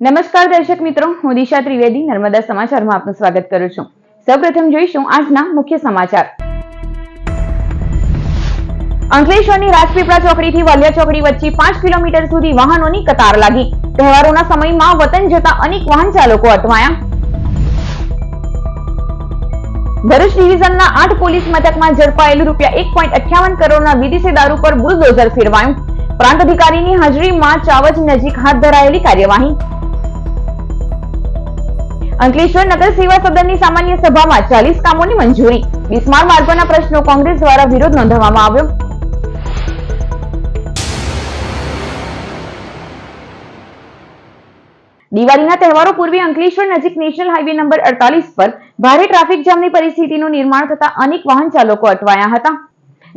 નમસ્કાર દર્શક મિત્રો, હું દિશા ત્રિવેદી નર્મદા સમાચારમાં આપનું સ્વાગત કરું છું. સૌપ્રથમ જોઈશું આજના મુખ્ય સમાચાર. અંકલેશ્વરની રાજપીપળા ચોકડીથી વાલિયા ચોકડી વચ્ચે 5 કિલોમીટર સુધી વાહનોની કતાર લાગી. તહેવારોના સમયમાં વતન જતા અનેક વાહન ચાલકો અટવાયા. ભરૂચ ડિવિઝનના 8 પોલીસ મથકમાં ઝડપાયેલ ₹1.58 કરોડના વિદેશી દારૂ પર બુલડોઝર ફેરવાયું. પ્રાંત અધિકારીની હાજરીમાં ચાવજ નજીક હાથ ધરાયેલી કાર્યવાહી. અંકલેશ્વર નગર સેવા સદનની સામાન્ય સભામાં 40 કામોની મંજૂરી. બિસ્માર માર્ગોના પ્રશ્નો કોંગ્રેસ દ્વારા વિરોધ નોંધવામાં આવ્યો. દિવાળીના તહેવારો પૂર્વે અંકલેશ્વર નજીક નેશનલ હાઈવે નંબર 48 પર ભારે ટ્રાફિક જામની પરિસ્થિતિનું નિર્માણ થતા અનેક વાહન ચાલકો અટવાયા હતા.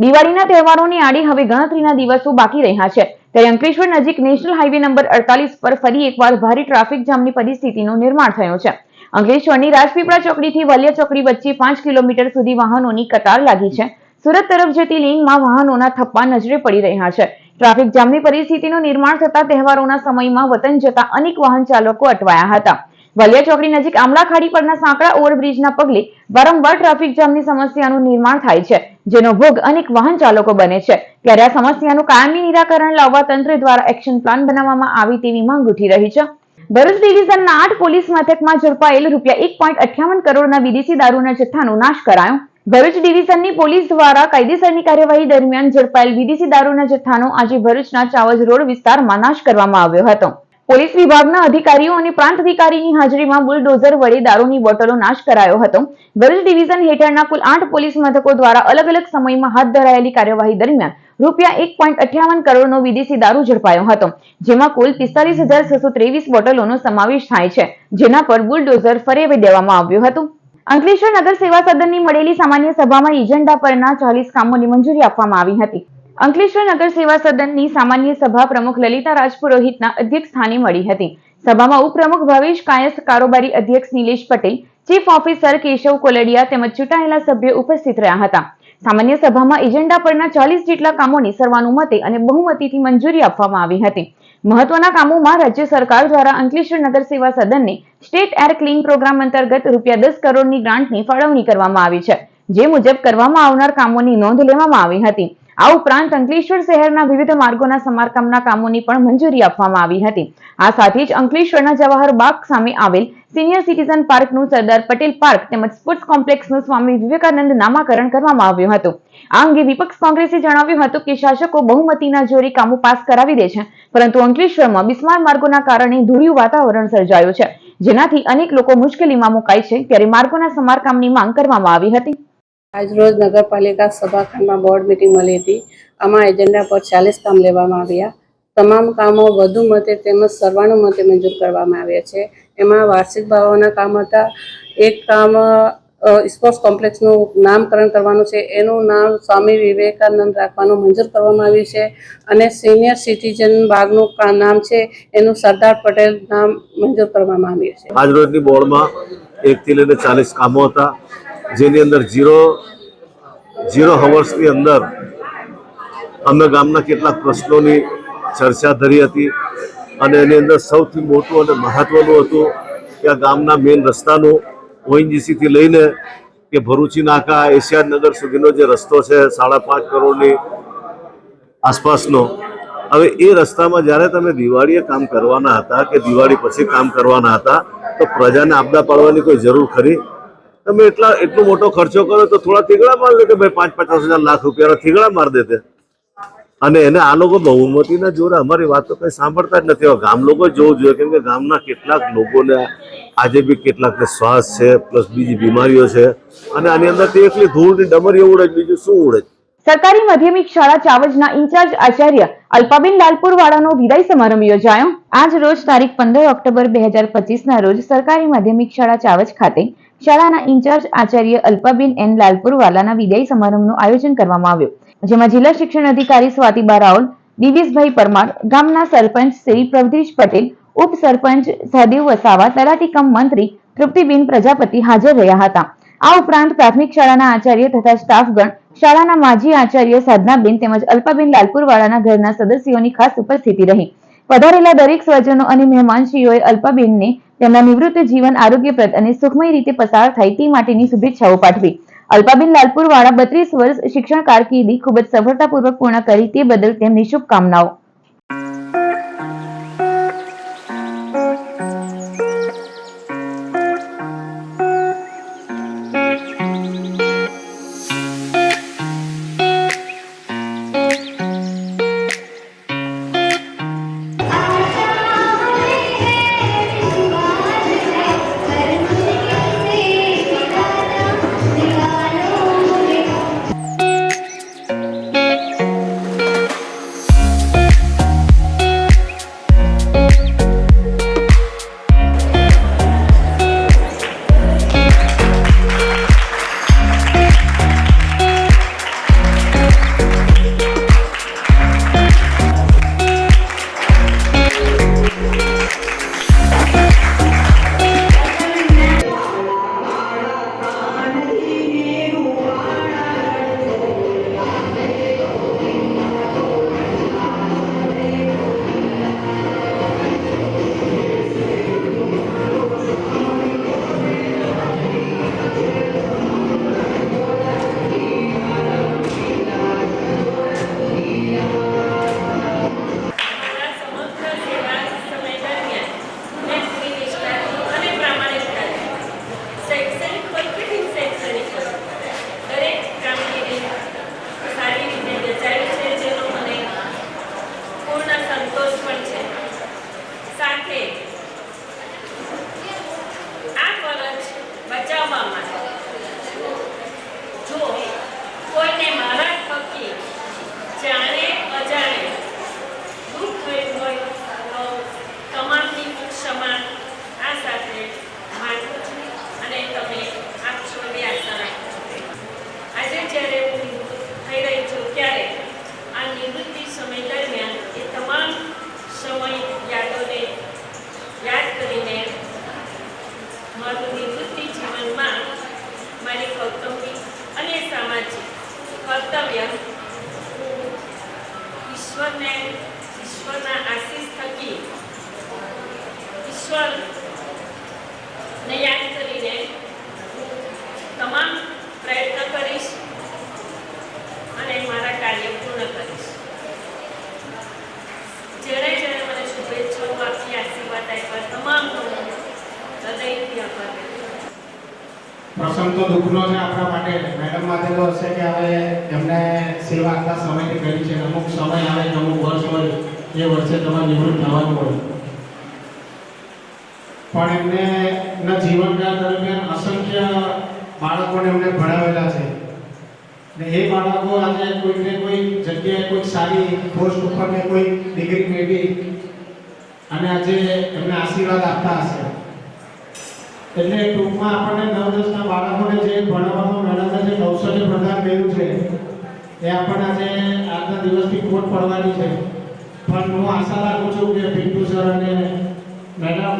દિવાળીના તહેવારોની આડે હવે ગણતરીના દિવસો બાકી રહ્યા છે, ત્યારે અંકલેશ્વર નજીક નેશનલ હાઈવે નંબર 48 પર ફરી એકવાર ભારે ટ્રાફિક જામની પરિસ્થિતિનું નિર્માણ થયું છે. અંકલેશ્વરની રાજપીપળા ચોકડીથી વાલિયા ચોકડી વચ્ચે 5 કિલોમીટર સુધી વાહનોની કતાર લાગી છે. સુરત તરફ જતી લેનમાં વાહનોના થપ્પા નજરે પડી રહ્યા છે. ટ્રાફિક જામની પરિસ્થિતિનું નિર્માણ થતા તહેવારોના સમયમાં વતન જતા અનેક વાહન ચાલકો અટવાયા હતા. વાલિયા ચોકડી નજીક આમલા ખાડી પરના સાંકડા ઓવરબ્રિજના પગલે વારંવાર ટ્રાફિક જામની સમસ્યાનું નિર્માણ થાય છે, જેનો ભોગ અનેક વાહન ચાલકો બને છે. ત્યારે આ સમસ્યાનું કાયમી નિરાકરણ લાવવા તંત્ર દ્વારા એક્શન પ્લાન બનાવવામાં આવે તેવી માંગ ઉઠી રહી છે. ભરૂચ ડિવિઝનના 8 પોલીસ મથકમાં ઝડપાયેલ ₹1.58 કરોડના વિદેશી દારૂના જથ્થાનો નાશ કરાયો. ભરૂચ ડિવિઝનની પોલીસ દ્વારા કાયદેસરની કાર્યવાહી દરમિયાન ઝડપાયેલ વિદેશી દારૂના જથ્થાનો આજે ભરૂચના ચાવજ રોડ વિસ્તારમાં નાશ કરવામાં આવ્યો હતો. પોલીસ વિભાગના અધિકારીઓ અને પ્રાંત અધિકારીની હાજરીમાં બુલડોઝર વડે દારૂની બોટલો નાશ કરાયો હતો. ભરૂચ ડિવિઝન હેઠળના કુલ 8 પોલીસ મથકો દ્વારા અલગ અલગ સમયમાં હાથ ધરાયેલી કાર્યવાહી દરમિયાન ₹1.58 કરોડનો વિદેશી દારૂ ઝડપાયો હતો, જેમાં કુલ 45,623 બોટલોનો સમાવેશ થાય છે, જેના પર બુલડોઝર ફેરવી દેવામાં આવ્યું હતું. અંકલેશ્વર નગર સેવા સદનની મળેલી સામાન્ય સભામાં એજન્ડા પરના 40 કામોની મંજૂરી આપવામાં આવી હતી. અંકલેશ્વર નગર સેવા સદનની સામાન્ય સભા પ્રમુખ લલિતા રાજપુરોહિતના અધ્યક્ષ સ્થાને મળી હતી. સભામાં ઉપપ્રમુખ ભાવેશ કાયસ્થ, કારોબારી અધ્યક્ષ નિલેશ પટેલ, ચીફ ઓફિસર કેશવ કોલડિયા તેમજ ચૂંટાયેલા સભ્યો ઉપસ્થિત રહ્યા હતા. સામાન્ય સભામાં એજન્ડા પરના 40 જેટલા કામોની સર્વાનુમતે અને બહુમતીથી મંજૂરી આપવામાં આવી હતી. મહત્વના કામોમાં રાજ્ય સરકાર દ્વારા અંકલેશ્વર નગર સેવા સદનને સ્ટેટ એર ક્લીન પ્રોગ્રામ અંતર્ગત ₹10 કરોડની ગ્રાન્ટની ફાળવણી કરવામાં આવી છે, જે મુજબ કરવામાં આવનાર કામોની નોંધ લેવામાં આવી હતી. આ ઉપરાંત અંકલેશ્વર શહેરના વિવિધ માર્ગોના સમારકામના કામોની પણ મંજૂરી આપવામાં આવી હતી. આ સાથે જ અંકલેશ્વરના જવાહર બાગ સામે આવેલ સિનિયર સિટીઝન પાર્કનું સરદાર પટેલ પાર્ક તેમજ સ્પોર્ટ્સ કોમ્પ્લેક્સનું સ્વામી વિવેકાનંદ નામાકરણ કરવામાં આવ્યું હતું. આ અંગે વિપક્ષ કોંગ્રેસે જણાવ્યું હતું કે શાસકો બહુમતીના જોરે કામો પાસ કરાવી દે છે, પરંતુ અંકલેશ્વરમાં બિસ્માર માર્ગોના કારણે ધૂળિયું વાતાવરણ સર્જાયું છે, જેનાથી અનેક લોકો મુશ્કેલીમાં મુકાય છે. ત્યારે માર્ગોના સમારકામની માંગ કરવામાં આવી હતી. આજરોજ નગરપાલિકા સભાખંડમાં બોર્ડ મીટિંગ મળી હતી. આમાં એજન્ડા પર 40 કામ લેવામાં આવ્યા. તમામ કામો વધુ મતે તેમજ સર્વાનુમતે મંજૂર કરવામાં આવ્યા છે. એમાં વાર્ષિક ભાવોના કામ હતા. એક કામ સ્પોર્ટ્સ કોમ્પ્લેક્સનું નામકરણ કરવાનું છે, એનું નામ સ્વામી વિવેકાનંદ રાખવાનું મંજૂર કરવામાં આવ્યું છે. અને સિનિયર સિટીઝન બાગનું નામ છે એનું સરદાર પટેલ નામ મંજૂર કરવામાં આવ્યું છે. આજરોજની બોર્ડમાં 1 થી લઈને 40 કામો હતા, જેની અંદર 0 હવર્સની અંદર અમે ગામના કેટલાક પ્રશ્નોની ચર્ચા ધરી હતી. અને એની અંદર સૌથી મોટું અને મહત્વનું હતું કે આ ગામના મેઇન રસ્તાનું ઓએનજીસીથી લઈને કે ભરૂચી નાકા એશિયાડ નગર સુધીનો જે રસ્તો છે 5.5 કરોડની આસપાસનો, હવે એ રસ્તામાં જ્યારે તમે દિવાળીએ કામ કરવાના હતા કે દિવાળી પછી કામ કરવાના હતા તો પ્રજાને આપદા પાડવાની કોઈ જરૂર ખરી? તમે એટલો મોટો ખર્ચો કરો તો થોડા થીગડા માર લે કે ભાઈ 5-50 લાખ રૂપિયાના થીગડા માર દેતે. અને એને આ લોકો બહુમતીના જોરે અમારી વાત તો કંઈ સાંભળતા જ નથી. ગામ લોકો જોવું જોઈએ, કેમ કે ગામના કેટલાક લોકોને આજે બી કેટલાકને શ્વાસ છે, પ્લસ બીજી બીમારીઓ છે, અને આની અંદરથી એકલી ધૂળની ડમરીઓ ઉડે, બીજું શું ઉડે? સરકારી માધ્યમિક શાળા ચાવજના ઇન્ચાર્જ આચાર્ય અલ્પાબેન લાલપુરવાળાનો વિદાય સમારંભ યોજાયો. આજ રોજ તારીખ 15 ઓક્ટોબર 2025ના રોજ સરકારી માધ્યમિક શાળા ચાવજ ખાતે શાળાના ઇન્ચાર્જ આચાર્ય અલ્પાબેન એન લાલપુરવાલાના વિદાય સમારંભનું આયોજન કરવામાં આવ્યું, જેમાં જિલ્લા શિક્ષણ અધિકારી સ્વાતિબા રાઓલ, દિવેશભાઈ પરમાર, ગામના સરપંચ શ્રી પ્રભદીશ પટેલ, ઉપસરપંચ સહદેવ વસાવા, તલાટી કમ મંત્રી તૃપ્તિબેન પ્રજાપતિ હાજર રહ્યા હતા. આ ઉપરાંત પ્રાથમિક શાળાના આચાર્ય તથા સ્ટાફગણ, શાળાના માજી આચાર્ય સાધનાબેન તેમજ અલ્પાબેન લાલપુરવાળાના ઘરના સદસ્યોની ખાસ ઉપસ્થિતિ રહી. પધારેલા દરેક સ્વજનો અને મહેમાનશ્રીઓએ અલ્પાબેનને તેમના નિવૃત્ત જીવન આરોગ્યપ્રદ અને સુખમય રીતે પસાર થાય તે માટેની શુભેચ્છાઓ પાઠવી. અલ્પાબેન લાલપુરવાળા 32 વર્ષ શિક્ષણ કારકિર્દી ખૂબ જ સફળતાપૂર્વક પૂર્ણ કરી તે બદલ તેમની શુભકામનાઓ. મારી કૌટુંબિક અને સામાજિક કર્તવ્ય ઈશ્વરના આશીષ થકી ઈશ્વરને યાદ કરીને તમામ પ્રયત્ન કરીશ અને મારા કાર્ય પૂર્ણ કરીશ. જેણે જેણે મને શુભેચ્છાઓ આપી, આશીર્વાદ આપ્યા, તમામનો હૃદયથી આભાર વ્યક્ત કરું. પ્રસંગ તો દુઃખનો છે આપણા માટે. મેડમ માટે તો હશે કે હવે એમને સેવા આટલા સમયથી કરી છે, અમુક સમય આવે કે અમુક વર્ષ હોય એ વર્ષે તમારે નિવૃત્ત થવાનું હોય, પણ એમને એમના જીવનકાળ દરમિયાન અસંખ્ય બાળકોને એમને ભણાવેલા છે ને એ બાળકો આજે કોઈને કોઈ જગ્યાએ કોઈ સારી પોસ્ટ ઉપર ને કોઈ ડિગ્રી મેળવી અને આજે એમને આશીર્વાદ આપતા હશે. એટલે ટૂંકમાં આપણને 9-10ના બાળકોને જે ભણાવવામાં મેડમે જે કૌશલ્ય પ્રદાન કર્યું છે એ આપણને આજે આજના દિવસથી ખોટ પડવાની છે. પણ હું આશા રાખું છું કે પિન્ટુ સર અને મેડમ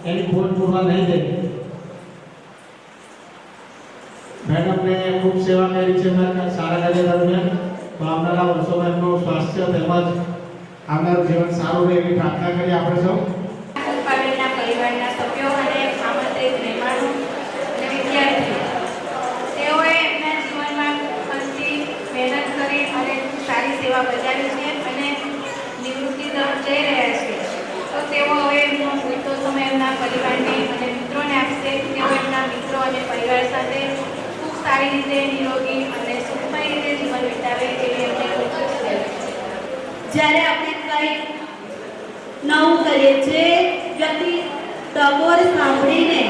એની ખોટ પૂરવા નહીં દે. મેડમને ખૂબ સેવા કરી છે સારા કાર્ય દરમિયાન. તો આવનારા વર્ષોમાં એમનું સ્વાસ્થ્ય તેમજ આવનારું જીવન સારું રહે એવી પ્રાર્થના કરી આપણે સૌ. અલ્પાબેનના પરિવારના સભ્યો અને આમંત્રિત મહેમાનો અને વિદ્યાર્થીઓ, તેઓએ એમના જીવનમાં ખંતી મહેનત કરી અને સારી સેવા બજાવી છે અને નિવૃત્તિ તરફ જઈ રહ્યા છે. તો તેઓ હવે એમનો પૂરતો સમય એમના પરિવારને અને મિત્રોને આપશે. તેઓ એમના મિત્રો અને પરિવાર સાથે ખૂબ સારી રીતે નિરોગી અને સુખમય રીતે જીવન વિતાવે એવી એમને ખૂબ છે. જ્યારે આપણે કંઈક નવું કરીએ, જે વ્યક્તિ ટકોર સાંભળીને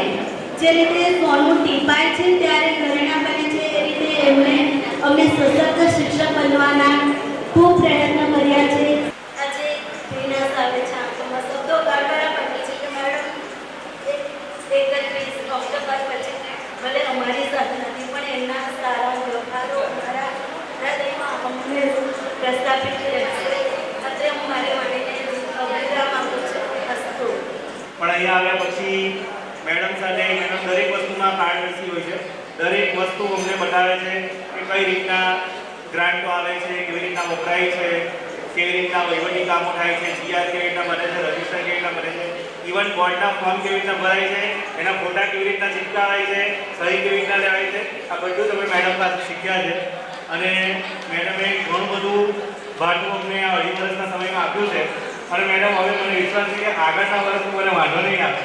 જે રીતે સોનું ટીપાય છે ત્યારે પ્રેરણા બને છે, એ રીતે એમણે અમને સશક્ત શિક્ષક બનવાના ખૂબ પ્રયત્ન કર્યા છે. આજે વિનાશ આવે છે આંખોમાં, શબ્દો કાઢવાના બને છે કે મેડમ 31 ઓક્ટોબર પછી ભલે અમારી સાથે નથી પણ એમના સારા વ્યવહારો અમારા હૃદયમાં અમને પ્રસ્થાપિત રહેશે. અત્રે હું મારી વાણીને અભિપ્રાય આપું છું. અસ્તુ. પણ અહીંયા આવ્યા પછી મેડમ સાથે મેડમ દરેક વસ્તુમાં પારદર્શી હોય છે. દરેક વસ્તુ અમને બતાવે છે કે કઈ રીતના ગ્રાન્ટો આવે છે, કેવી રીતના વપરાય છે, કેવી રીતના વહીવટી કામો થાય છે, જીઆર કેવી રીતના બને છે, રજિસ્ટર કેવી રીતના બને છે, ઇવન બોર્ડના ફોર્મ કેવી રીતના ભરાય છે, એના ફોટા કેવી રીતના ચિપકાવાય છે, સહી કેવી રીતના લેવાય છે, આ બધું તમે મેડમ પાસે શીખ્યા છે. અને મેડમે ઘણું બધું ભાડું અમને આ 2.5 વર્ષના સમયમાં આપ્યું છે. અને મેડમ હવે મને વિશ્વાસ છે કે આગળના વર્ષમાં મને વાંધો નહીં આવે.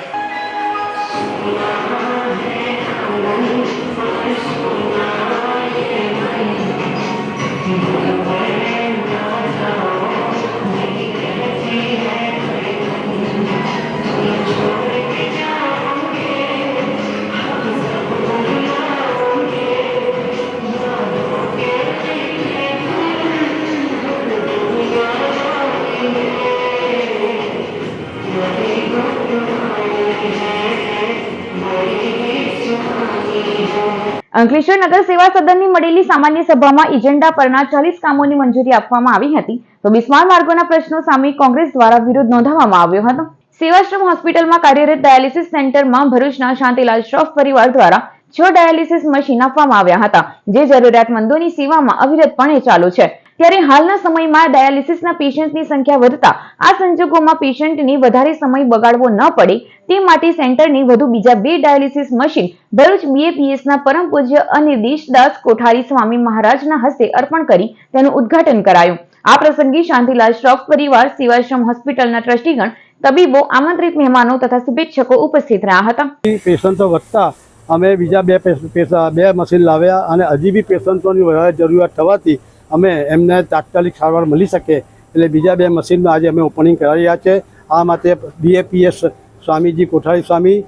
અંકલેશ્વર નગર સેવા સદનની મળેલી સામાન્ય સભામાં એજન્ડા પરના 40 કામોની મંજૂરી આપવામાં આવી હતી, તો બિસ્માર માર્ગોના પ્રશ્નો સામે કોંગ્રેસ દ્વારા વિરોધ નોંધાવવામાં આવ્યો હતો. સેવાશ્રમ હોસ્પિટલમાં કાર્યરત ડાયાલિસિસ સેન્ટરમાં ભરૂચના શાંતિલાલ શ્રોફ પરિવાર દ્વારા 6 ડાયાલિસિસ મશીન આપવામાં આવ્યા હતા, જે જરૂરિયાતમંદોની સેવામાં અવિરતપણે ચાલુ છે. ત્યારે હાલના સમયમાં ડાયાલિસિસના પેશન્ટની સંખ્યા વધતા આ સંજોગોમાં પેશન્ટને વધારે સમય બગાડવો ન પડે તે માટે સેન્ટરને વધુ બીજા 2 ડાયાલિસિસ મશીન ભરૂચ BAPSના પરમ પૂજ્ય અનિર્દેશદાસ કોઠારી સ્વામી મહારાજના હસ્તે અર્પણ કરી તેનું ઉદ્ઘાટન કરાયું. આ પ્રસંગે શાંતિલાલ શ્રોફ પરિવાર, સેવાશ્રમ હોસ્પિટલના ટ્રસ્ટીગણ, તબીબો, આમંત્રિત મહેમાનો તથા શુભેચ્છકો ઉપસ્થિત રહ્યા હતા. પેશન્ટો વધતા અમે બીજા 2 મશીન લાવ્યા અને હજી બી પેશન્ટોની વધારે જરૂરિયાત થવાથી અમે એમને તાત્કાલિક સારવાર મળી શકે એટલે બીજા 2 મશીનનું આજે અમે ઓપનિંગ કરાવ્યા છે. આ માટે BAPS સ્વામીજી કોઠારી સ્વામી,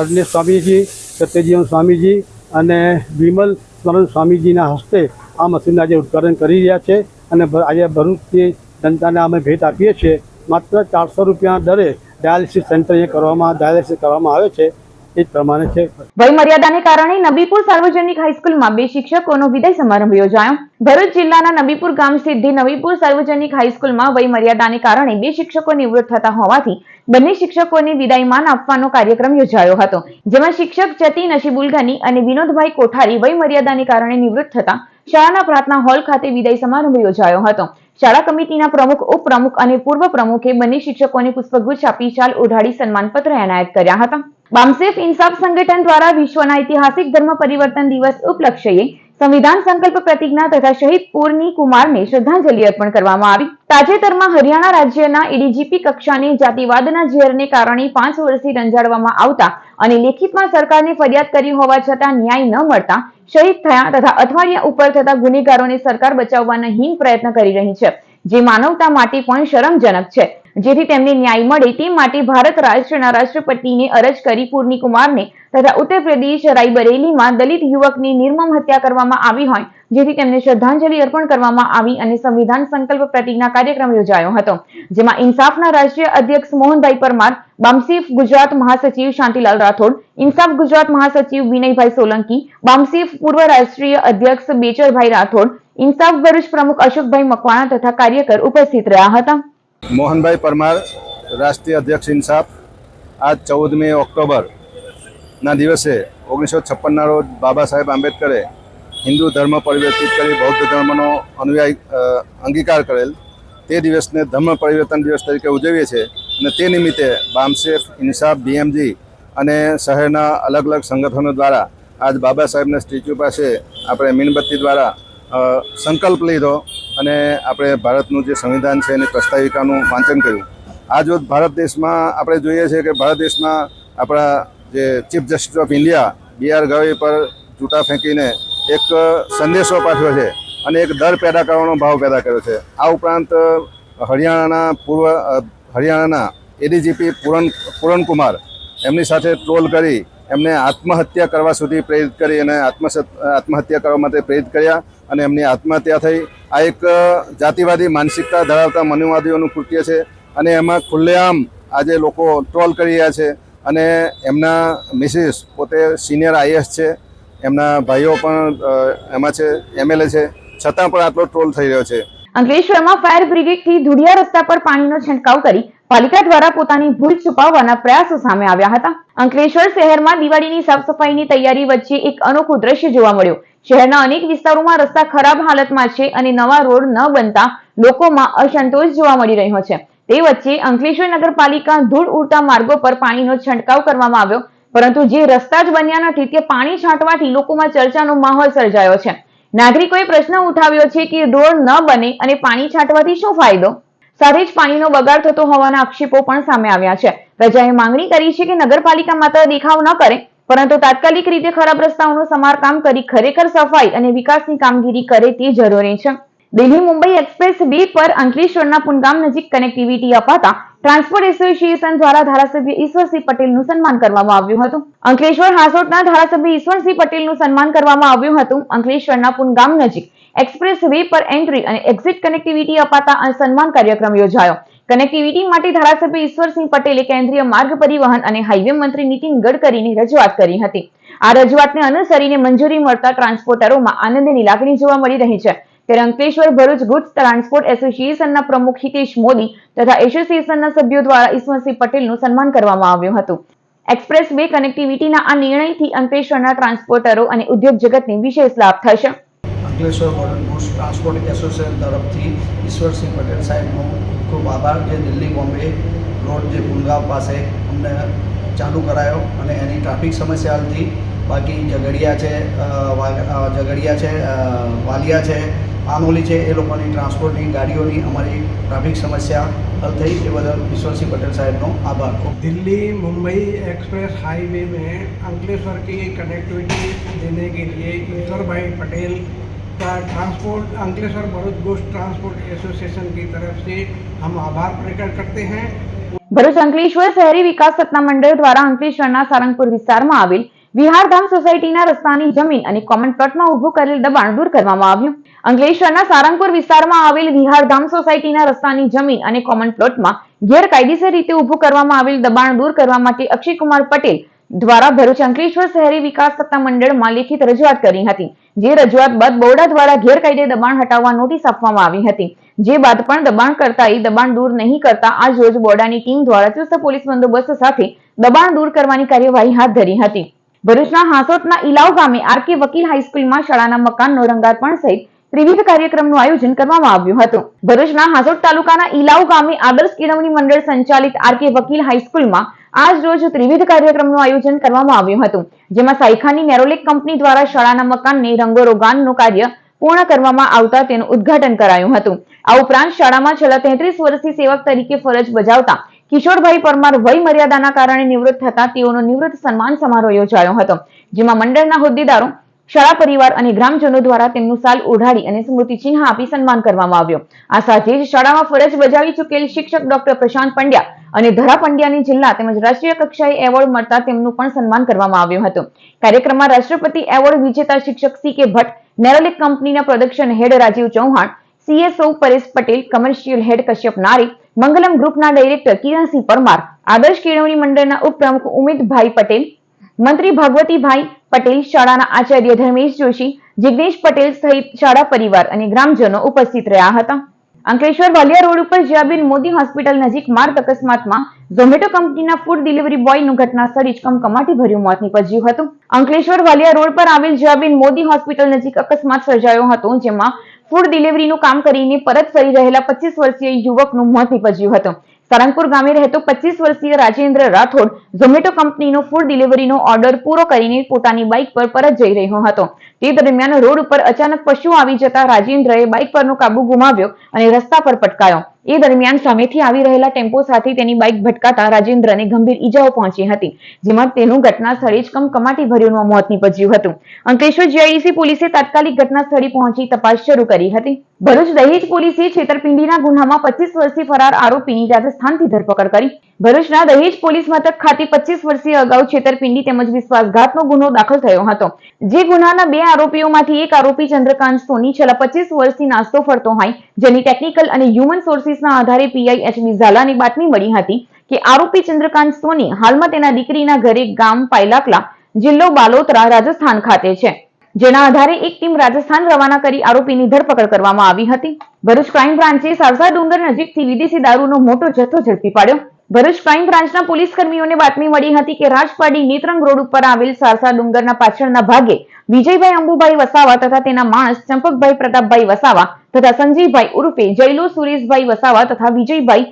અરણેશ સ્વામીજી, સત્યજીવન સ્વામીજી અને વિમલ સ્મરણ સ્વામીજીના હસ્તે આ મશીનનું આજે ઉદ્ઘાટન કરી રહ્યા છે. અને આજે ભરૂચની જનતાને અમે ભેટ આપીએ છીએ. માત્ર 400 રૂપિયા દરે ડાયાલિસિસ સેન્ટર ડાયાલિસિસ કરવામાં આવે છે. એ જ પ્રમાણે છે. વય મર્યાદાને કારણે નબીપુર સાર્વજનિક હાઈસ્કૂલમાં 2 શિક્ષકોનો વિદાય સમારંભ યોજાયો. ભરૂચ જિલ્લાના નબીપુર ગામ સ્થિત નબીપુર સાર્વજનિક હાઈસ્કૂલમાં વય મર્યાદાને કારણે 2 શિક્ષકો નિવૃત્ત થતા હોવાથી બંને શિક્ષકોને વિદાયમાન આપવાનો કાર્યક્રમ યોજાયો હતો, જેમાં શિક્ષક ચતી નશીબુલ ગની અને વિનોદભાઈ કોઠારી વય મર્યાદાને કારણે નિવૃત્ત થતા શાળાના પ્રાર્થના હોલ ખાતે વિદાય સમારંભ યોજાયો હતો. શાળા કમિટીના પ્રમુખ, ઉપપ્રમુખ અને પૂર્વ પ્રમુખે બંને શિક્ષકોને પુષ્પગુચ્છ આપી શાલ ઓઢાડી સન્માનપત્ર એનાયત કર્યા હતા. બામસેફ ઇન્સાફ સંગઠન દ્વારા વિશ્વના ઐતિહાસિક ધર્મ પરિવર્તન દિવસ ઉપલક્ષે સંવિધાન સંકલ્પ પ્રતિજ્ઞા તથા શહીદ પૂર્ણી કુમારને શ્રદ્ધાંજલિ અર્પણ કરવામાં આવી. તાજેતરમાં હરિયાણા રાજ્યના ADGP કક્ષાની જાતિવાદના ઝેરને કારણે 5 વર્ષથી રંજાડવામાં આવતા અને લેખિતમાં સરકારને ફરિયાદ કરી હોવા છતાં ન્યાય ન મળતા શહીદ થયા તથા અઠવાડિયા ઉપર થતા ગુનેગારોને સરકાર બચાવવાના હીન પ્રયત્ન કરી રહી છે, જે માનવતા માટે પણ શરમજનક છે. જેથી તેમને ન્યાય મળે તે માટે ભારત રાષ્ટ્રના રાષ્ટ્રપતિને અરજ કરી પૂર્ણી કુમારને તથા ઉત્તર પ્રદેશ રાયબરેલીમાં દલિત યુવકની નિર્મમ હત્યા કરવામાં આવી હોય, જેથી તેમને શ્રદ્ધાંજલિ અર્પણ કરવામાં આવી અને સંવિધાન સંકલ્પ પ્રતિજ્ઞા કાર્યક્રમ યોજાયો હતો, જેમાં ઇન્સાફના રાષ્ટ્રીય અધ્યક્ષ મોહનભાઈ પરમાર, બામસેફ ગુજરાત મહાસચિવ શાંતિલાલ રાઠોડ, ઇન્સાફ ગુજરાત મહાસચિવ વિનયભાઈ સોલંકી, બામસેફ પૂર્વ રાષ્ટ્રીય અધ્યક્ષ બેચરભાઈ રાઠોડ, ઇન્સાફ ભરૂચ પ્રમુખ અશોકભાઈ મકવાણા તથા કાર્યકર ઉપસ્થિત રહ્યા હતા. મોહનભાઈ પરમાર, રાષ્ટ્રીય અધ્યક્ષ ઇન્સાફ. આજ 14મી ઓક્ટોબરના દિવસે 1956ના રોજ બાબા સાહેબ આંબેડકરે હિન્દુ ધર્મ પરિવર્તિત કરી બૌદ્ધ ધર્મનો અંગીકાર કરેલ તે દિવસને ધર્મ પરિવર્તન દિવસ તરીકે ઉજવીએ છીએ. અને તે નિમિત્તે બામસેફ, ઇન્સાફ, BMG અને શહેરના અલગ અલગ સંગઠનો દ્વારા આજ બાબા સાહેબના સ્ટેચ્યુ પાસે આપણે મીણબત્તી દ્વારા સંકલ્પ લીધો અને આપણે ભારતનું જે સંવિધાન છે એની પ્રસ્તાવિકાનું વાંચન કર્યું. આજ રોજ ભારત દેશમાં આપણે જોઈએ છીએ કે ભારત દેશમાં આપણા જે chief justice of India BR Gavai પર ચૂંટા ફેંકીને એક સંદેશો પાઠવ્યો છે અને એક ડર પેદા કરવાનો ભાવ પેદા કર્યો છે. આ ઉપરાંત હરિયાણાના ADGP પૂરણકુમાર એમની સાથે ટ્રોલ કરી એમને આત્મહત્યા કરવા સુધી પ્રેરિત કરી અને આત્મહત્યા કરવા માટે પ્રેરિત કર્યા અને એમની આત્મહત્યા થઈ. આ એક જાતિવાદી માનસિકતા ધરાવતા મનુવાદીઓનું કૃત્ય છે અને એમાં ખુલ્લેઆમ આજે લોકો ટ્રોલ કરી રહ્યા છે. અને એમના મિસિસ પોતે સિનિયર IAS છે, એમના ભાઈઓ પણ એમાં છે, MLA છે, છતાં પણ આટલો ટ્રોલ થઈ રહ્યો છે. અંકલેશ્વરમાં ફાયર બ્રિગેડથી ધુડિયા રસ્તા પર પાણીનો છંટકાવ કરી પાલિકા દ્વારા પોતાની ભૂલ છુપાવવાના પ્રયાસો સામે આવ્યા હતા. અંકલેશ્વર શહેરમાં દિવાળીની સાફ સફાઈની તૈયારી વચ્ચે એક અનોખું દ્રશ્ય જોવા મળ્યું. શહેરના અનેક વિસ્તારોમાં રસ્તા ખરાબ હાલતમાં છે અને નવા રોડ ન બનતા લોકોમાં અસંતોષ જોવા મળી રહ્યો છે. તે વચ્ચે અંકલેશ્વર નગરપાલિકા ધૂળ ઉડતા માર્ગો પર પાણીનો છંટકાવ કરવામાં આવ્યો, પરંતુ જે રસ્તા જ બન્યા નથી તે પાણી છાંટવાથી લોકોમાં ચર્ચાનો માહોલ સર્જાયો છે. નાગરિકોએ પ્રશ્ન ઉઠાવ્યો છે કે રોડ ન બને અને પાણી છાંટવાથી શું ફાયદો? સાથે જ પાણીનો બગાડ થતો હોવાના આક્ષેપો પણ સામે આવ્યા છે. પ્રજાએ માંગણી કરી છે કે નગરપાલિકા માત્ર દેખાવ ન કરે પરંતુ તાત્કાલિક રીતે ખરાબ રસ્તાઓનું સમારકામ કરી ખરેખર સફાઈ અને વિકાસની કામગીરી કરે તે જરૂરી છે. દિલ્હી મુંબઈ એક્સપ્રેસ 2 પર અંકલેશ્વરના પુનગામ નજીક કનેક્ટિવિટી અપાતા ટ્રાન્સપોર્ટ એસોસિએશન દ્વારા ધારાસભ્ય ઈશ્વરસિંહ પટેલનું સન્માન કરવામાં આવ્યું હતું. અંકલેશ્વર હાસોટના ધારાસભ્ય ઈશ્વરસિંહ પટેલનું સન્માન કરવામાં આવ્યું હતું. અંકલેશ્વરના પુનગામ નજીક એક્સપ્રેસ 2 પર એન્ટ્રી અને એક્ઝિટ કનેક્ટિવિટી અપાતા આ સન્માન કાર્યક્રમ યોજાયો. કનેક્ટિવિટી માટે ધારાસભ્ય ઈશ્વરસિંહ પટેલે કેન્દ્રીય માર્ગ પરિવહન અને હાઈવે મંત્રી નીતિન ગડકરીની રજૂઆત કરી હતી. આ રજૂઆતને અનુસરીને મંજૂરી મળતા ટ્રાન્સપોર્ટરોમાં આનંદની લાગણી જોવા મળી રહી છે. ત્યારે અંકલેશ્વર ભરૂચ ગુડ્સ ટ્રાન્સપોર્ટ એસોસિએશનના પ્રમુખ હિતેશ મોદી તથા એસોસિએશનના સભ્યો દ્વારા ઈશ્વરસિંહ પટેલનું સન્માન કરવામાં આવ્યું હતું. એક્સપ્રેસ 2 કનેક્ટિવિટીના આ નિર્ણયથી અંકલેશ્વરના ટ્રાન્સપોર્ટરો અને ઉદ્યોગ જગતને વિશેષ લાભ થશે. અંકલેશ્વર ગુડ્સ ટ્રાન્સપોર્ટ એસોસિએશન તરફથી ઈશ્વરસિંહ પટેલ સાહેબનો ખૂબ આભાર, જે દિલ્હી બોમ્બે રોડ જે પુનગામ પાસે અમને ચાલુ કરાયો અને એની ટ્રાફિક સમસ્યા હલ થઈ. બાકી ઝઘડિયા છે, વાલિયા છે, આનોલી છે, એ લોકોની ટ્રાન્સપોર્ટની ગાડીઓની અમારી ટ્રાફિક સમસ્યા हल थी। ये बदल ईश्वरसिंह पटेल साहब नो आभार। दिल्ली मुंबई एक्सप्रेस हाईवे में अंकलेश्वर की कनेक्टिविटी देने के लिए ईश्वर भाई पटेल का transport Ankleshwar Bharuch goods transport association की तरफ से हम आभार प्रकट करते हैं। ભરૂચ અંકલેશ્વર શહેરી વિકાસ સત્તા મંડળ દ્વારા અંકલેશ્વરના સારંગપુર વિસ્તારમાં આવેલ વિહારધામ સોસાયટીના રસ્તાની જમીન અને કોમન પ્લોટમાં ઊભું કરેલ દબાણ દૂર કરવામાં આવ્યું। અંકલેશ્વરના સારંગપુર વિસ્તારમાં આવેલ વિહારધામ સોસાયટીના રસ્તાની જમીન અને કોમન પ્લોટમાં ગેરકાયદેસર રીતે ઊભું કરવામાં આવેલ દબાણ દૂર કરવા માટે અક્ષયકુમાર પટેલ દ્વારા ભરૂચ અંકલેશ્વર શહેરી વિકાસ સત્તા મંડળમાં લેખિત રજૂઆત કરી હતી। જે રજૂઆત બાદ બોર્ડા દ્વારા ગેરકાયદે દબાણ હટાવવા નોટિસ આપવામાં આવી હતી। જે બાદ પણ દબાણકર્તાએ દબાણ દૂર નહીં કરતા આજ રોજ બોર્ડાની ટીમ દ્વારા ચુસ્ત પોલીસ બંદોબસ્ત સાથે દબાણ દૂર કરવાની કાર્યવાહી હાથ ધરી હતી। ભરૂચના હાંસોટના ઇલાવ ગામે આરકે વકીલ હાઈસ્કૂલમાં શાળાના મકાનનો રંગારપણ સહિત ત્રિવિધ કાર્યક્રમનું આયોજન કરવામાં આવ્યું હતું। ભરૂચના હાંસોટ તાલુકાના ઇલાવ ગામે આદર્શ કેળવણી મંડળ સંચાલિત આરકે વકીલ હાઈસ્કૂલમાં આજ રોજ ત્રિવિધ કાર્યક્રમનું આયોજન કરવામાં આવ્યું હતું। જેમાં સાયખાની નેરોલેક કંપની દ્વારા શાળાના મકાનને રંગોરોગાનનું કાર્ય પૂર્ણ કરવામાં આવતા તેનું ઉદ્ઘાટન કરાયું હતું। આ ઉપરાંત શાળામાં છેલ્લા 33 વર્ષથી સેવક તરીકે ફરજ બજાવતા કિશોરભાઈ પરમાર વય મર્યાદાના કારણે નિવૃત્ત થતા તેઓનો નિવૃત્ત સન્માન સમારોહ યોજાયો હતો। જેમાં મંડળના હોદ્દેદારો, શાળા પરિવાર અને ગ્રામજનો દ્વારા તેમનું સાલ ઓઢાડી અને સ્મૃતિ ચિહ્ન આપી સન્માન કરવામાં આવ્યું। આ સાથે જ શાળામાં ફરજ બજાવી ચૂકેલ શિક્ષક ડોક્ટર પ્રશાંત પંડ્યા અને ધરા પંડ્યાની જિલ્લા તેમજ રાષ્ટ્રીય કક્ષાએ એવોર્ડ મળતા તેમનું પણ સન્માન કરવામાં આવ્યું હતું। કાર્યક્રમમાં રાષ્ટ્રપતિ એવોર્ડ વિજેતા શિક્ષક સી કે ભટ્ટ, નેરોલેક કંપનીના પ્રોડક્શન હેડ રાજીવ ચૌહાણ, સીએસઓ પરેશ પટેલ, કમર્શિયલ હેડ કશ્યપ નારી, મંગલમ ગ્રુપના ડાયરેક્ટર કિરણસિંહ પરમાર, આદર્શ કેળવણી મંડળના ઉપપ્રમુખ ઉમેદભાઈ પટેલ, મંત્રી ભાગવતીભાઈ પટેલ, શાળાના આચાર્ય ધર્મેશ જોશી, જિગ્નેશ પટેલ સહિત શાળા પરિવાર અને ગ્રામજનો ઉપસ્થિત રહ્યા હતા। અંકલેશ્વર વાલિયા રોડ ઉપર જયાબેન મોદી હોસ્પિટલ નજીક માર્ગ અકસ્માતમાં ઝોમેટો કંપનીના ફૂડ ડિલિવરી બોયનું ઘટના સ્થળે જ કમકમાટીભર્યું મોત નીપજ્યું હતું। અંકલેશ્વર વાલિયા રોડ પર આવેલ જયાબેન મોદી હોસ્પિટલ નજીક અકસ્માત સર્જાયો હતો, જેમાં ફૂડ ડિલિવરીનું કામ કરીને પરત ફરી રહેલા 25 વર્ષીય યુવકનું મોત નીપજ્યું હતું। સારંગપુર ગામે રહેતો 25 વર્ષીય રાજેન્દ્ર રાઠોડ ઝોમેટો કંપનીનો ફૂડ ડિલિવરીનો ઓર્ડર પૂરો કરીને પોતાની બાઇક પર પરત જઈ રહ્યો હતો। તે દરમિયાન રોડ ઉપર અચાનક પશુ આવી જતા રાજેન્દ્રએ બાઇક પરનો કાબુ ગુમાવ્યો અને રસ્તા પર પટકાયો। એ દરમિયાન સામેથી આવી રહેલા ટેમ્પો સાથે તેની બાઇક ભટકાતા રાજેન્દ્રને ગંભીર ઈજાઓ પહોંચી હતી, જેમાં તેનું ઘટના સ્થળે જ કમકમાટીભર્યું મોત નીપજ્યું હતું। અંકલેશ્વર જીઆઈડીસી પોલીસે તાત્કાલિક ઘટના સ્થળે પહોંચી તપાસ શરૂ કરી હતી। ભરૂચ દહેજ પોલીસે છેતરપિંડીના ગુન્હામાં 25 વર્ષથી ફરાર આરોપીની રાજસ્થાનથી ધરપકડ કરી। ભરૂચના દહેજ પોલીસ મથક ખાતે 25 વર્ષીય અગાઉ છેતરપિંડી તેમજ વિશ્વાસઘાતનો ગુનો દાખલ થયો હતો। જે ગુનાના 2 આરોપીઓમાંથી એક આરોપી ચંદ્રકાંત સોની છેલ્લા 25 વર્ષથી નાસ્તો ફરતો હોય, જેની ટેકનિકલ અને હ્યુમન સોર્સિસના આધારે પીઆઈ એચબી ઝાલાની બાતમી મળી હતી કે આરોપી ચંદ્રકાંત સોની હાલમાં તેના દીકરીના ઘરે ગામ પાયલાકલા, જિલ્લો બાલોતરા, રાજસ્થાન ખાતે છે। જેના આધારે એક ટીમ રાજસ્થાન રવાના કરી આરોપીની ધરપકડ કરવામાં આવી હતી। ભરૂચ ક્રાઇમ બ્રાન્ચે સારસા ડુંગર નજીકથી વિદેશી દારૂનો મોટો જથ્થો ઝડપી પાડ્યો। ભરૂચ ક્રાઇમ બ્રાન્ચના પોલીસ કર્મીઓને બાતમી મળી હતી કે રાજપાડી નેત્રંગ રોડ ઉપર આવેલ સારસા ડુંગરના પાછળના ભાગે વિજયભાઈ અંબુભાઈ વસાવા તથા તેના માણસ ચંપકભાઈ પ્રતાપભાઈ વસાવા તથા સંજીવભાઈ ઉર્ફે જયલો સુરેશભાઈ વસાવા તથા વિજયભાઈ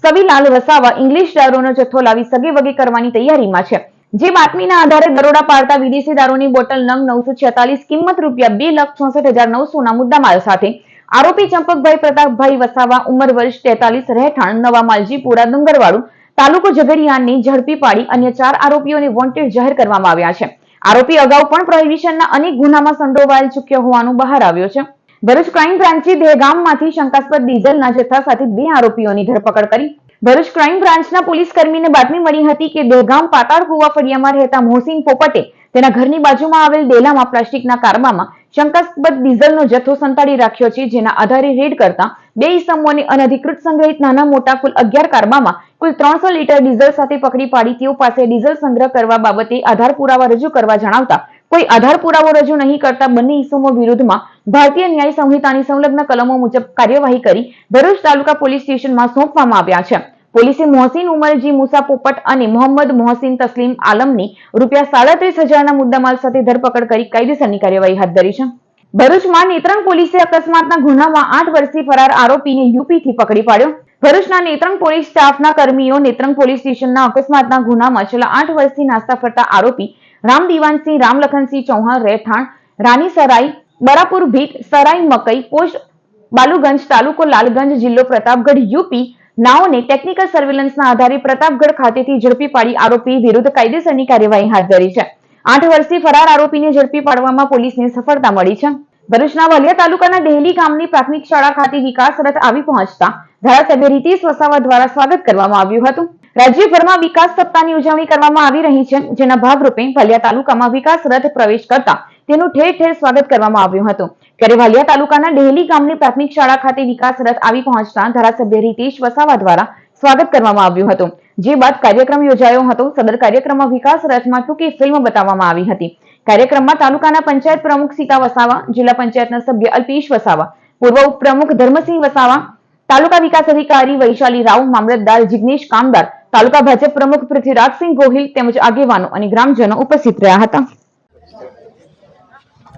સવીલાલ વસાવા ઇંગ્લિશ દારૂનો જથ્થો લાવી સગે વગે કરવાની તૈયારીમાં છે, જે બાતમીના આધારે દરોડા પાડતા વિદેશી દારૂની બોટલ નંગ 946 કિંમત રૂપિયા 2,64,900 ના મુદ્દામાલ સાથે આરોપી ચંપકભાઈ પ્રતાપભાઈ વસાવા ઉંમર વર્ષ 43 રહેઠાણ નવા માલજીપુરા ડુંગરવાડુ તાલુકો ઝઘડિયાને ઝડપી પાડી અન્ય 4 આરોપીઓને વોન્ટેડ જાહેર કરવામાં આવ્યા છે. આરોપી અગાઉ પણ પ્રોહિબિશનના અનેક ગુનામાં સંડોવાયેલ ચૂક્યો હોવાનું બહાર આવ્યું છે. ભરૂચ ક્રાઇમ બ્રાન્ચે દહેગામમાંથી શંકાસ્પદ ડીઝલના જથ્થા સાથે 2 આરોપીઓની ધરપકડ કરી. ભરૂચ ક્રાઇમ બ્રાન્ચના પોલીસ કર્મીને બાતમી મળી હતી કે દહેગામ પાતાળ કુવા ફળિયામાં રહેતા મોહસિન પોપટે તેના ઘરની બાજુમાં આવેલ ડેલામાં પ્લાસ્ટિકના કારબામાં શંકાસ્પદ ડીઝલનો જથ્થો સંતાડી રાખ્યો છે, જેના આધારે રેડ કરતા 2 ઈસમોને અનધિકૃત સંગ્રહિત નાના મોટા કુલ 11 કારબામાં કુલ 300 લીટર ડીઝલ સાથે પકડી પાડી તેઓ પાસે ડીઝલ સંગ્રહ કરવા બાબતે આધાર પુરાવા રજૂ કરવા જણાવતા કોઈ આધાર પુરાવો રજૂ નહીં કરતા બંને ઈસમો વિરુદ્ધમાં ભારતીય ન્યાય સંહિતાની સંલગ્ન કલમો મુજબ કાર્યવાહી કરી ભરૂચ તાલુકા પોલીસ સ્ટેશનમાં સોંપવામાં આવ્યા છે. પોલીસે મોહસિન ઉમરજી મુસા પોપટ અને મોહમ્મદ મોહસિન તસ્લીમ આલમની રૂપિયા 37,000 ના મુદ્દામાલ સાથે ધરપકડ કરી કાયદેસરની કાર્યવાહી હાથ ધરી છે. ભરૂચમાં નેત્રંગ પોલીસે અકસ્માતના ગુનામાં 8 વર્ષથી ફરાર આરોપીને યુપીથી પકડી પાડ્યો. ભરૂચના નેત્રંગ પોલીસ સ્ટાફના કર્મીઓ નેત્રંગ પોલીસ સ્ટેશનના અકસ્માતના ગુનામાં છેલ્લા 8 વર્ષથી નાસ્તા ફરતા આરોપી રામ દીવાનસિંહ રામલખનસિંહ ચૌહાણ રહેઠાણ રાની સરાઈ બરાપુર ભીટ સરાઈ મકઈ પોસ્ટ બાલુગંજ તાલુકો લાલગંજ જિલ્લો પ્રતાપગઢ યુપી નાઓને ટેકનિકલ સર્વેલન્સના આધારે પ્રતાપગઢ ખાતેથી ઝડપી પાડી આરોપી વિરુદ્ધ કાયદેસરની કાર્યવાહી હાથ ધરી છે. 8 વર્ષથી ફરાર આરોપીને ઝડપી પાડવામાં પોલીસને સફળતા મળી છે. ભરૂચના વલિયા તાલુકાના ડેહલી ગામની પ્રાથમિક શાળા ખાતે વિકાસ રથ આવી પહોંચતા ધારાસભ્ય રીતિશ વસાવા દ્વારા સ્વાગત કરવામાં આવ્યું હતું. રાજ્યભરમાં વિકાસ સપ્તાહની ઉજવણી કરવામાં આવી રહી છે, જેના ભાગરૂપે વલિયા તાલુકામાં વિકાસ રથ પ્રવેશ કરતા તેનું ઠેર ઠેર સ્વાગત કરવામાં આવ્યું હતું. ત્યારે વલિયા તાલુકાના ડેહલી ગામની પ્રાથમિક શાળા ખાતે વિકાસ રથ આવી પહોંચતા ધારાસભ્ય રીતિશ વસાવા દ્વારા સ્વાગત કરવામાં આવ્યું હતું, જે બાદ કાર્યક્રમ યોજાયો હતો. સદર કાર્યક્રમમાં વિકાસ રથમાં ટૂંકી ફિલ્મ બતાવવામાં આવી હતી. કાર્યક્રમમાં તાલુકાના પંચાયત પ્રમુખ સીતા વસાવા, જિલ્લા પંચાયતના સભ્ય અલ્પેશ વસાવા, પૂર્વ ઉપપ્રમુખ ધર્મસિંહ વસાવા, તાલુકા વિકાસ અધિકારી વૈશાલી રાવ, મામલતદાર જિગ્નેશ કામદાર, તાલુકા ભાજપ પ્રમુખ પૃથ્વીરાજસિંહ ગોહિલ તેમજ આગેવાનો અને ગ્રામજનો ઉપસ્થિત રહ્યા હતા.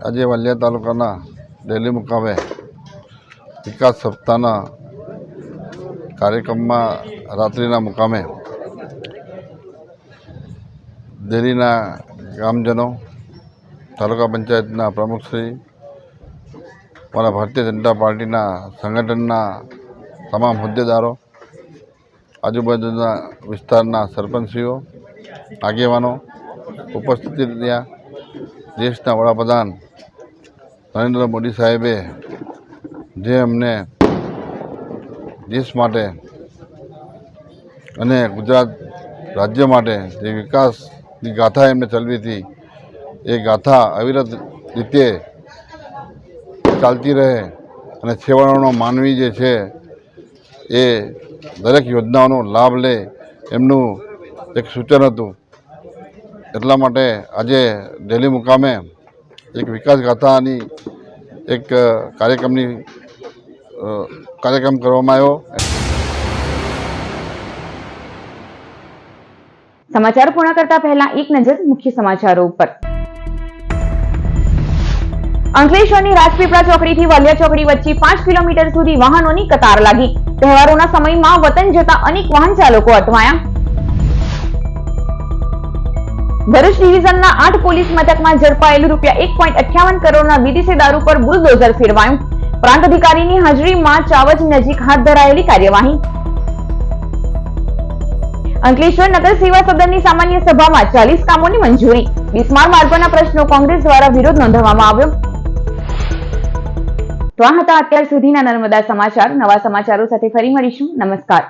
આજે વલિયા તાલુકાના ડેલી મુકામે વિકાસ સપ્તાહના કાર્યક્રમમાં રાત્રિના મુકામે ડેલીના ગામજનો, તાલુકા પંચાયતના પ્રમુખશ્રી, મારા ભારતીય જનતા પાર્ટીના સંગઠનના તમામ હોદ્દેદારો, આજુબાજુના વિસ્તારના સરપંચશ્રીઓ, આગેવાનો ઉપસ્થિત રહ્યા. દેશના વડાપ્રધાન નરેન્દ્ર મોદી સાહેબે જે અમને દેશ માટે અને ગુજરાત રાજ્ય માટે જે વિકાસની ગાથા એમને ચલાવી હતી, એ ગાથા અવિરત રીતે ચાલતી રહે અને છેવાડાનો માનવી જે છે એ દરેક યોજનાઓનો લાભ લે એમનું એક સૂચન હતું. એટલા માટે આજે ડેલી મુકામે એક વિકાસ ગાથાની એક કાર્યક્રમ કરવામાં આવ્યો. સમાચાર પૂર્ણ કરતા પહેલા એક નજર મુખ્ય સમાચારો ઉપર. અંકલેશ્વરની રાજપીપળા ચોકડીથી વલિયા ચોકડી વચ્ચે 5 કિલોમીટર સુધી વાહનોની કતાર લાગી. તહેવારોના સમયમાં વતન જતા અનેક વાહન ચાલકો અટવાયા. ભરૂચ ડિવિઝનના 8 પોલીસ મથકમાં ઝડપાયેલ રૂપિયા 1.58 કરોડના વિદેશી દારૂ પર બુલડોઝર ફેરવાયું. પ્રાંત અધિકારીની હાજરીમાં ચાવજ નજીક હાથ ધરાયેલી કાર્યવાહી. અંકલેશ્વર નગર સેવા સદનની સામાન્ય સભામાં 40 કામોની મંજૂરી. બિસ્માર માર્ગોના પ્રશ્નો કોંગ્રેસ દ્વારા વિરોધ નોંધવામાં આવ્યો. તો આ હતા અત્યાર સુધીના નર્મદા સમાચાર. નવા સમાચારો સાથે ફરી મળીશું. નમસ્કાર.